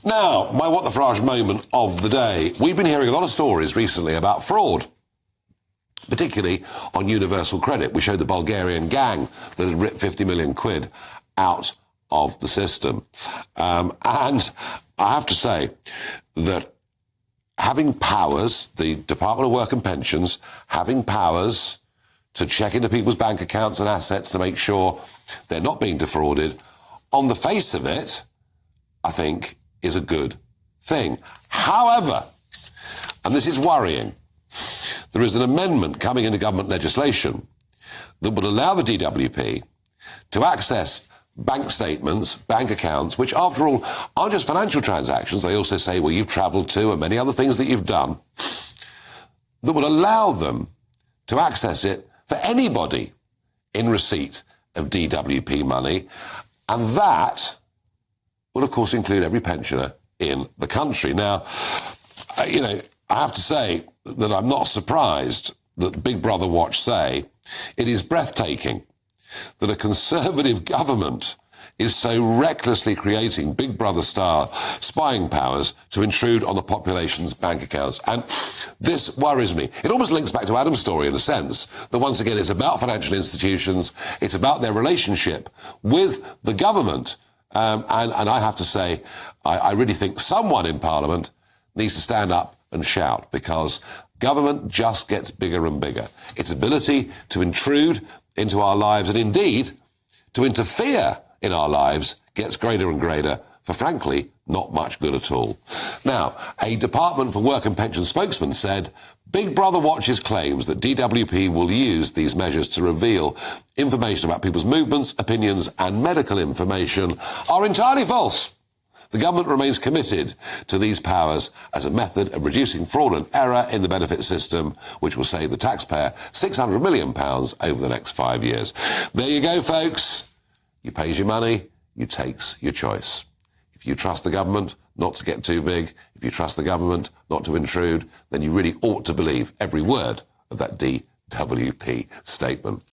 Now, my What the Farage moment of the day. We've been hearing a lot of stories recently about fraud, particularly on universal credit. We showed the Bulgarian gang that had ripped 50 million quid out of the system. And I have to say that having powers, the Department of Work and Pensions, having powers to check into people's bank accounts and assets to make sure they're not being defrauded, on the face of it, I think is a good thing. However, and this is worrying, there is an amendment coming into government legislation that would allow the DWP to access bank statements, bank accounts, which after all aren't just financial transactions. They also say where you've travelled to and many other things that you've done, that would allow them to access it for anybody in receipt of DWP money. And that will, of course, include every pensioner in the country. Now, I have to say that I'm not surprised that Big Brother Watch say it is breathtaking that a Conservative government is so recklessly creating Big Brother-style spying powers to intrude on the population's bank accounts. And this worries me. It almost links back to Adam's story in a sense, that once again it's about financial institutions, it's about their relationship with the government. And I have to say, I really think someone in Parliament needs to stand up and shout, because government just gets bigger and bigger. Its ability to intrude into our lives and indeed to interfere in our lives gets greater and greater for, frankly, not much good at all. Now, a Department for Work and Pension spokesman said Big Brother Watch's claims that DWP will use these measures to reveal information about people's movements, opinions and medical information are entirely false. The government remains committed to these powers as a method of reducing fraud and error in the benefit system, which will save the taxpayer £600 million over the next 5 years. There you go, folks. You pays your money, you takes your choice. If you trust the government not to get too big, if you trust the government not to intrude, then you really ought to believe every word of that DWP statement.